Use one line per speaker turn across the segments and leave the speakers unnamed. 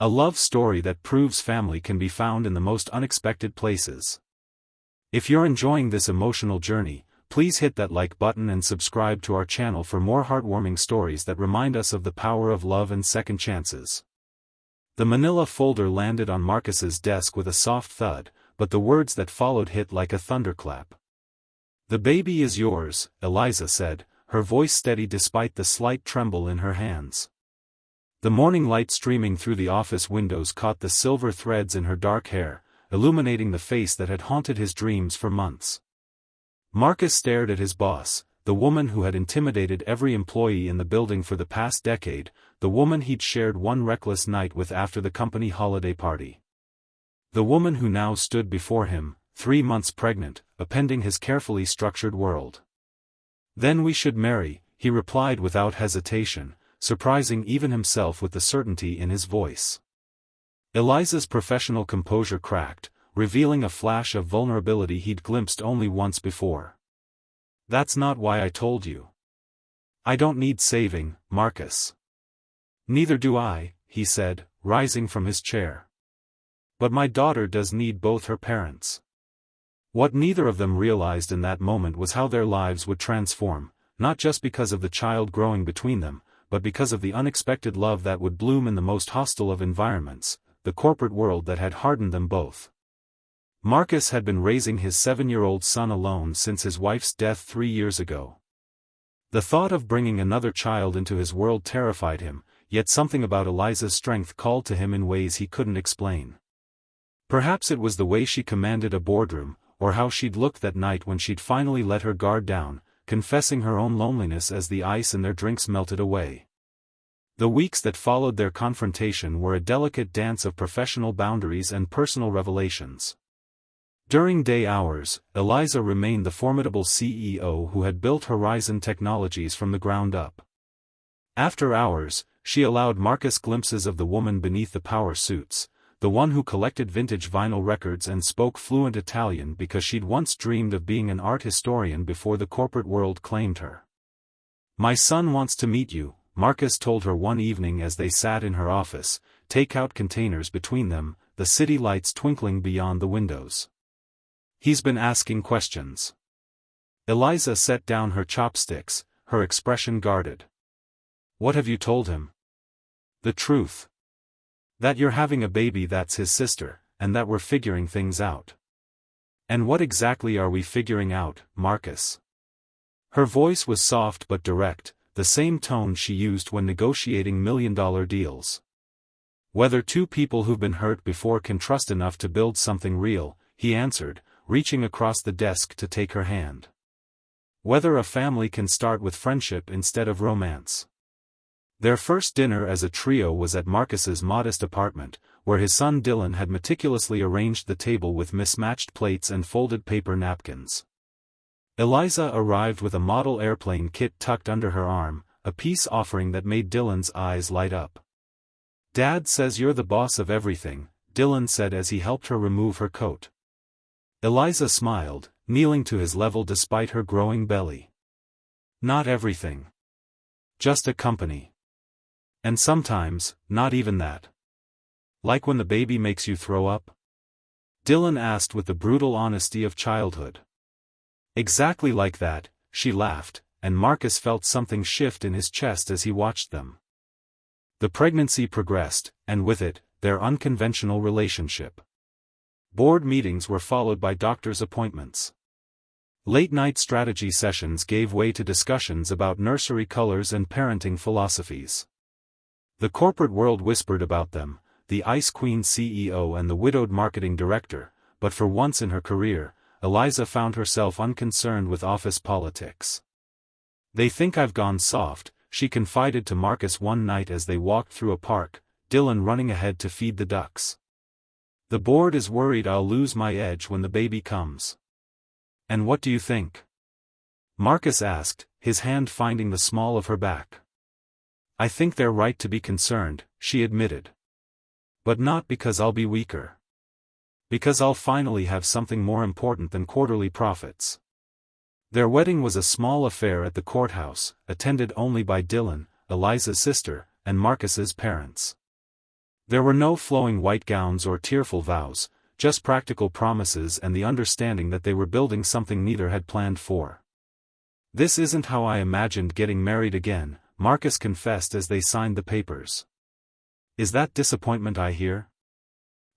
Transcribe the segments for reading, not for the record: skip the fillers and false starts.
A love story that proves family can be found in the most unexpected places. If you're enjoying this emotional journey, please hit that like button and subscribe to our channel for more heartwarming stories that remind us of the power of love and second chances. The manila folder landed on Marcus's desk with a soft thud, but the words that followed hit like a thunderclap. "The baby is yours," Eliza said, her voice steady despite the slight tremble in her hands. The morning light streaming through the office windows caught the silver threads in her dark hair, illuminating the face that had haunted his dreams for months. Marcus stared at his boss, the woman who had intimidated every employee in the building for the past decade, the woman he'd shared one reckless night with after the company holiday party. The woman who now stood before him, 3 months pregnant, appending his carefully structured world. "Then we should marry," he replied without hesitation, surprising even himself with the certainty in his voice. Eliza's professional composure cracked, revealing a flash of vulnerability he'd glimpsed only once before. "That's not why I told you. I don't need saving, Marcus." "Neither do I," he said, rising from his chair. "But my daughter does need both her parents." What neither of them realized in that moment was how their lives would transform, not just because of the child growing between them, but because of the unexpected love that would bloom in the most hostile of environments, the corporate world that had hardened them both. Marcus had been raising his 7-year-old son alone since his wife's death 3 years ago. The thought of bringing another child into his world terrified him, yet something about Eliza's strength called to him in ways he couldn't explain. Perhaps it was the way she commanded a boardroom, or how she'd looked that night when she'd finally let her guard down, confessing her own loneliness as the ice in their drinks melted away. The weeks that followed their confrontation were a delicate dance of professional boundaries and personal revelations. During day hours, Eliza remained the formidable CEO who had built Horizon Technologies from the ground up. After hours, she allowed Marcus glimpses of the woman beneath the power suits, the one who collected vintage vinyl records and spoke fluent Italian because she'd once dreamed of being an art historian before the corporate world claimed her. "My son wants to meet you," Marcus told her one evening as they sat in her office, takeout containers between them, the city lights twinkling beyond the windows. "He's been asking questions." Eliza set down her chopsticks, her expression guarded. "What have you told him?" "The truth. That you're having a baby that's his sister, and that we're figuring things out." "And what exactly are we figuring out, Marcus?" Her voice was soft but direct, the same tone she used when negotiating million-dollar deals. "Whether two people who've been hurt before can trust enough to build something real," he answered, reaching across the desk to take her hand. "Whether a family can start with friendship instead of romance." Their first dinner as a trio was at Marcus's modest apartment, where his son Dylan had meticulously arranged the table with mismatched plates and folded paper napkins. Eliza arrived with a model airplane kit tucked under her arm, a peace offering that made Dylan's eyes light up. "Dad says you're the boss of everything," Dylan said as he helped her remove her coat. Eliza smiled, kneeling to his level despite her growing belly. "Not everything. Just a company. And sometimes, not even that." "Like when the baby makes you throw up?" Dylan asked with the brutal honesty of childhood. "Exactly like that," she laughed, and Marcus felt something shift in his chest as he watched them. The pregnancy progressed, and with it, their unconventional relationship. Board meetings were followed by doctor's appointments. Late-night strategy sessions gave way to discussions about nursery colors and parenting philosophies. The corporate world whispered about them, the Ice Queen CEO and the widowed marketing director, but for once in her career, Eliza found herself unconcerned with office politics. "They think I've gone soft," she confided to Marcus one night as they walked through a park, Dylan running ahead to feed the ducks. "The board is worried I'll lose my edge when the baby comes." "And what do you think?" Marcus asked, his hand finding the small of her back. "I think they're right to be concerned," she admitted. "But not because I'll be weaker. Because I'll finally have something more important than quarterly profits." Their wedding was a small affair at the courthouse, attended only by Dylan, Eliza's sister, and Marcus's parents. There were no flowing white gowns or tearful vows, just practical promises and the understanding that they were building something neither had planned for. "This isn't how I imagined getting married again," Marcus confessed as they signed the papers. "Is that disappointment I hear?"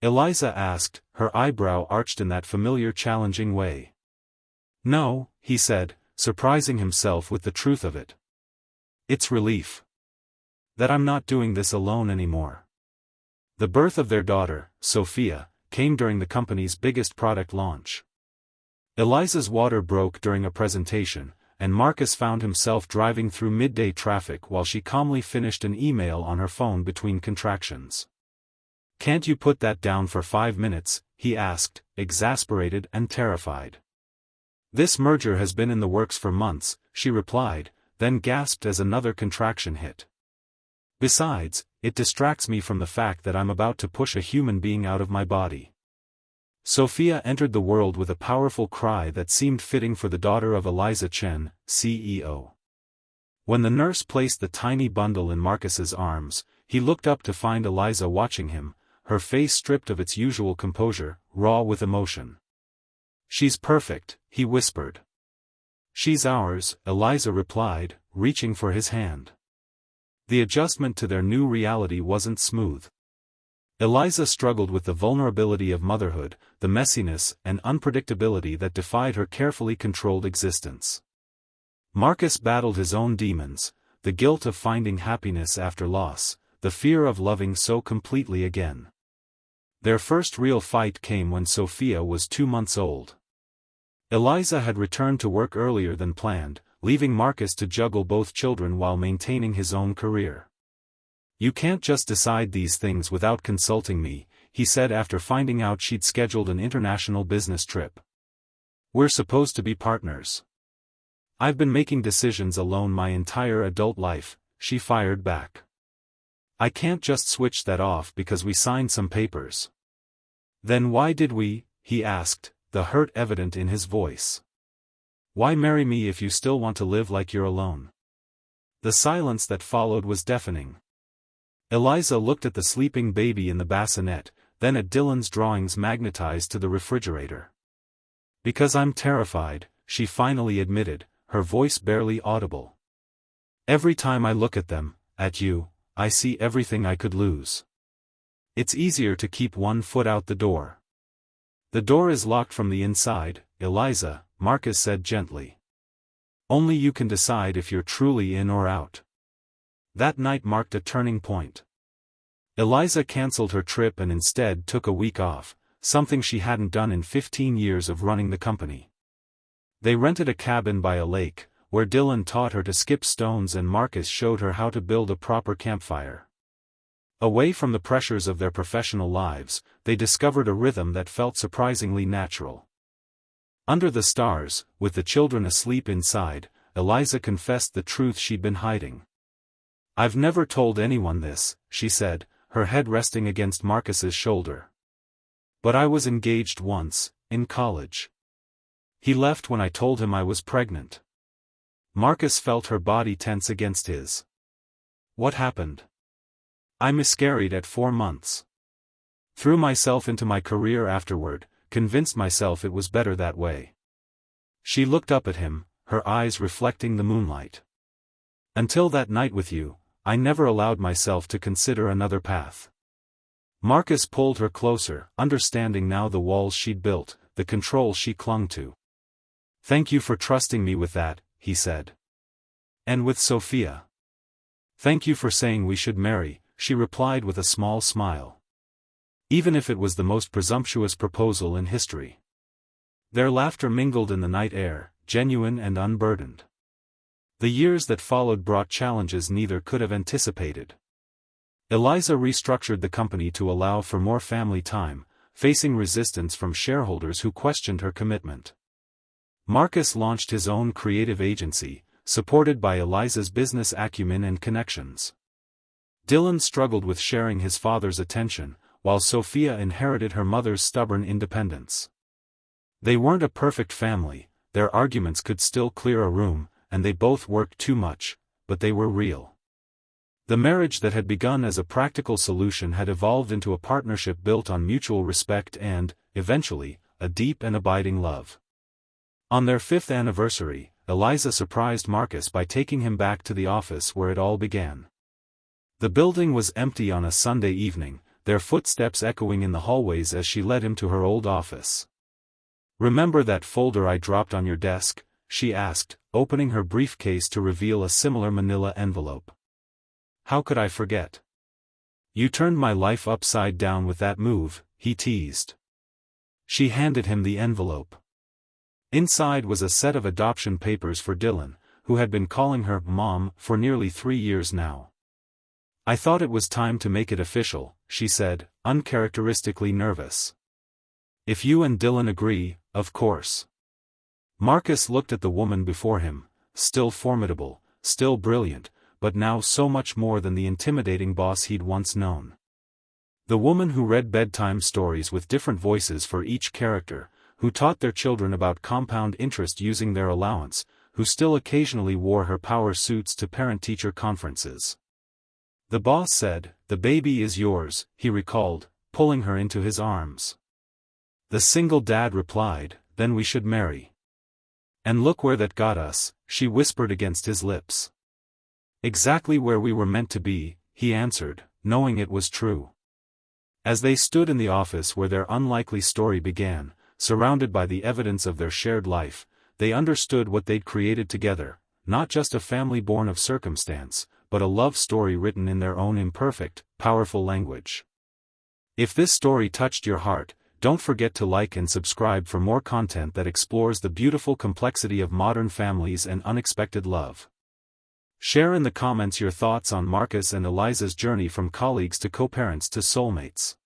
Eliza asked, her eyebrow arched in that familiar challenging way. "No," he said, surprising himself with the truth of it. "It's relief. That I'm not doing this alone anymore." The birth of their daughter, Sophia, came during the company's biggest product launch. Eliza's water broke during a presentation, and Marcus found himself driving through midday traffic while she calmly finished an email on her phone between contractions. "Can't you put that down for 5 minutes?" he asked, exasperated and terrified. "This merger has been in the works for months," she replied, then gasped as another contraction hit. "Besides, it distracts me from the fact that I'm about to push a human being out of my body." Sophia entered the world with a powerful cry that seemed fitting for the daughter of Eliza Chen, CEO. When the nurse placed the tiny bundle in Marcus's arms, he looked up to find Eliza watching him, her face stripped of its usual composure, raw with emotion. "She's perfect," he whispered. "She's ours," Eliza replied, reaching for his hand. The adjustment to their new reality wasn't smooth. Eliza struggled with the vulnerability of motherhood, the messiness and unpredictability that defied her carefully controlled existence. Marcus battled his own demons, the guilt of finding happiness after loss, the fear of loving so completely again. Their first real fight came when Sophia was 2 months old. Eliza had returned to work earlier than planned, leaving Marcus to juggle both children while maintaining his own career. "You can't just decide these things without consulting me," he said after finding out she'd scheduled an international business trip. "We're supposed to be partners." "I've been making decisions alone my entire adult life," she fired back. "I can't just switch that off because we signed some papers." "Then why did we?" he asked, the hurt evident in his voice. "Why marry me if you still want to live like you're alone?" The silence that followed was deafening. Eliza looked at the sleeping baby in the bassinet, then at Dylan's drawings magnetized to the refrigerator. "Because I'm terrified," she finally admitted, her voice barely audible. "Every time I look at them, at you, I see everything I could lose. It's easier to keep one foot out the door." "The door is locked from the inside, Eliza," Marcus said gently. "Only you can decide if you're truly in or out." That night marked a turning point. Eliza canceled her trip and instead took a week off, something she hadn't done in 15 years of running the company. They rented a cabin by a lake, where Dylan taught her to skip stones and Marcus showed her how to build a proper campfire. Away from the pressures of their professional lives, they discovered a rhythm that felt surprisingly natural. Under the stars, with the children asleep inside, Eliza confessed the truth she'd been hiding. "I've never told anyone this," she said, her head resting against Marcus's shoulder. "But I was engaged once, in college. He left when I told him I was pregnant." Marcus felt her body tense against his. "What happened?" "I miscarried at 4 months. Threw myself into my career afterward, convinced myself it was better that way." She looked up at him, her eyes reflecting the moonlight. "Until that night with you, I never allowed myself to consider another path." Marcus pulled her closer, understanding now the walls she'd built, the control she clung to. "Thank you for trusting me with that," he said. "And with Sophia." "Thank you for saying we should marry," she replied with a small smile. Even if it was the most presumptuous proposal in history. Their laughter mingled in the night air, genuine and unburdened. The years that followed brought challenges neither could have anticipated. Eliza restructured the company to allow for more family time, facing resistance from shareholders who questioned her commitment. Marcus launched his own creative agency, supported by Eliza's business acumen and connections. Dylan struggled with sharing his father's attention, while Sophia inherited her mother's stubborn independence. They weren't a perfect family, their arguments could still clear a room, and they both worked too much, but they were real. The marriage that had begun as a practical solution had evolved into a partnership built on mutual respect and, eventually, a deep and abiding love. On their 5th anniversary, Eliza surprised Marcus by taking him back to the office where it all began. The building was empty on a Sunday evening, their footsteps echoing in the hallways as she led him to her old office. "Remember that folder I dropped on your desk?" she asked, opening her briefcase to reveal a similar manila envelope. "How could I forget? You turned my life upside down with that move," he teased. She handed him the envelope. Inside was a set of adoption papers for Dylan, who had been calling her Mom for nearly 3 years now. "I thought it was time to make it official," she said, uncharacteristically nervous. "If you and Dylan agree, of course." Marcus looked at the woman before him, still formidable, still brilliant, but now so much more than the intimidating boss he'd once known. The woman who read bedtime stories with different voices for each character, who taught their children about compound interest using their allowance, who still occasionally wore her power suits to parent-teacher conferences. The boss said, "The baby is yours," he recalled, pulling her into his arms. The single dad replied, "Then we should marry." "And look where that got us," she whispered against his lips. "Exactly where we were meant to be," he answered, knowing it was true. As they stood in the office where their unlikely story began, surrounded by the evidence of their shared life, they understood what they'd created together, not just a family born of circumstance, but a love story written in their own imperfect, powerful language. If this story touched your heart, don't forget to like and subscribe for more content that explores the beautiful complexity of modern families and unexpected love. Share in the comments your thoughts on Marcus and Eliza's journey from colleagues to co-parents to soulmates.